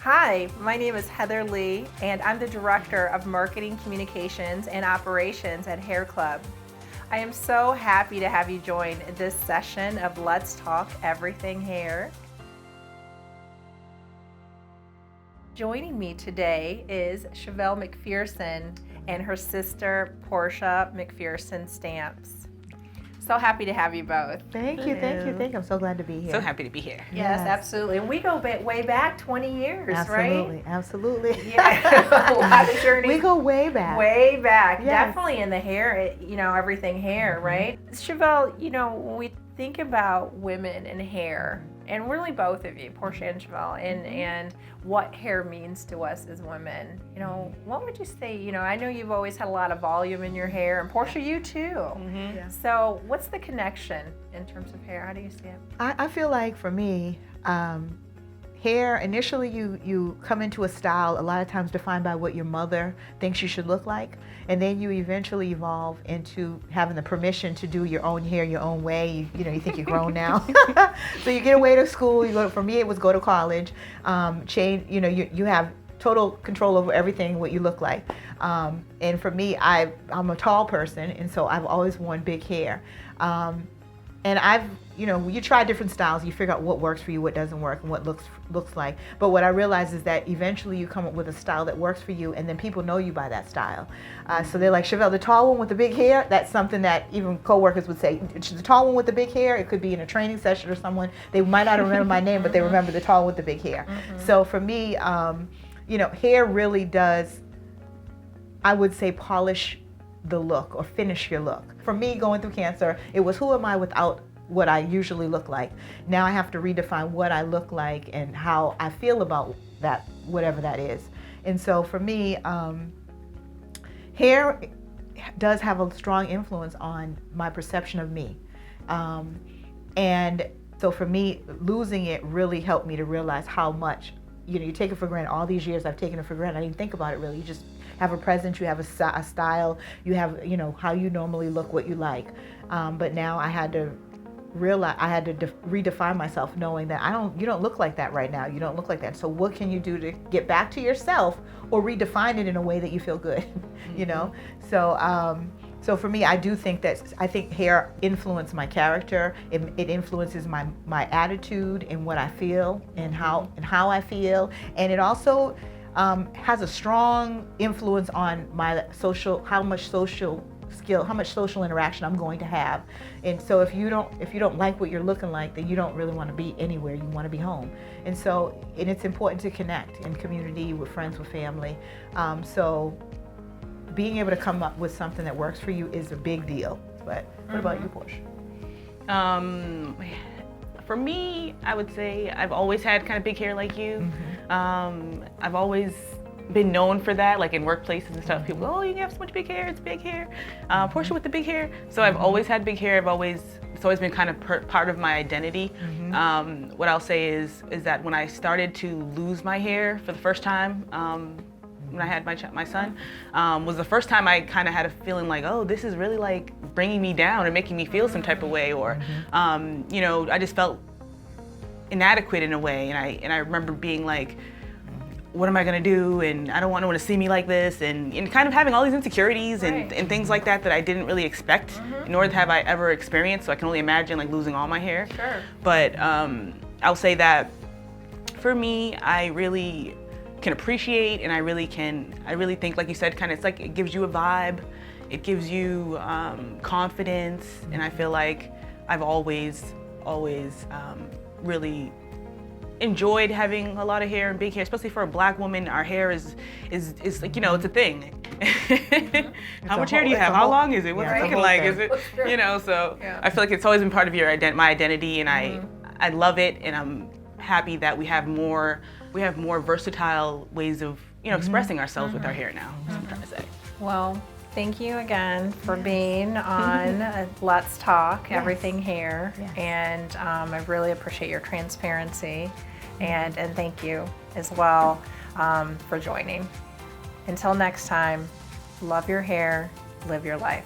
Hi, my name is Heather Lee, and I'm the Director of Marketing, Communications, and Operations at HairClub. I am so happy to have you join this session of Let's Talk Everything Hair. Joining me today is Shavell McPherson and her sister Porshia McPherson Stamps. So happy to have you both. Thank you. I'm so glad to be here. So happy to be here. Yes, absolutely. And we go way back 20 years, right? Absolutely. Yeah, a lot of journeys. We go way back. Way back. Yes. Definitely in the hair, everything hair, right? Shavell, when we think about women and hair, and really both of you, Porshia and Shavell, and what hair means to us as women, what would you say? I know you've always had a lot of volume in your hair, and Porshia, you too. Mm-hmm. Yeah. So what's the connection in terms of hair? How do you see it? I feel like for me, hair, initially you come into a style a lot of times defined by what your mother thinks you should look like, and then you eventually evolve into having the permission to do your own hair your own way. You think you're grown now. So you get away to school, for me it was go to college, change, you have total control over everything, what you look like. And for me, I'm a tall person, and so I've always worn big hair. And you try different styles, you figure out what works for you, what doesn't work, and what looks like. But what I realize is that eventually you come up with a style that works for you, and then people know you by that style. So they're like, Shavell, the tall one with the big hair, that's something that even coworkers would say. The tall one with the big hair, it could be in a training session or someone, they might not remember my name, but they remember the tall with the big hair. Mm-hmm. So for me, hair really does, I would say, polish the look or finish your look. For me, going through cancer, it was who am I without what I usually look like. Now I have to redefine what I look like and how I feel about that, whatever that is. And so for me, hair does have a strong influence on my perception of me. And so for me, losing it really helped me to realize how much, you take it for granted. All these years I've taken it for granted. I didn't think about it really. You just have a presence, you have a style, you have, how you normally look, what you like. But now I had to realize, I had to redefine myself, knowing that you don't look like that right now. You don't look like that. So what can you do to get back to yourself or redefine it in a way that you feel good, So for me, I think hair influences my character. It influences my attitude and what I feel and how I feel. And it also has a strong influence on how much social skill, how much social interaction I'm going to have. And so if you don't like what you're looking like, then you don't really want to be anywhere. You want to be home. And it's important to connect in community, with friends, with family. So being able to come up with something that works for you is a big deal. But what about you, Porshia? For me, I would say I've always had kind of big hair like you. Mm-hmm. I've always been known for that, like in workplaces and stuff. People go, oh, you have so much big hair, it's big hair. Porshia with the big hair. So I've always had big hair. It's always been kind of part of my identity. Mm-hmm. What I'll say is that when I started to lose my hair for the first time, when I had my son, was the first time I kind of had a feeling like, oh, this is really like bringing me down or making me feel some type of way, or I just felt inadequate in a way, and I remember being like, what am I gonna do? And I don't want anyone to see me like this, and kind of having all these insecurities and things like that I didn't really expect, nor have I ever experienced. So I can only imagine like losing all my hair. Sure. But I'll say that for me, I really can appreciate, and I really think, like you said, kind of, it's like it gives you a vibe, it gives you confidence, and I feel like I've always really enjoyed having a lot of hair and big hair, especially for a Black woman. Our hair is like, it's a thing. How much hair do you have? How long is it? What's it looking like? Is it, so yeah. I feel like it's always been part of my identity, and I love it, and I'm happy that we have more versatile ways of expressing ourselves with our hair now. That's what I'm trying to say. Well, thank you again for being on Let's Talk Everything Hair. Yes. And I really appreciate your transparency, and thank you as well for joining. Until next time, love your hair, live your life.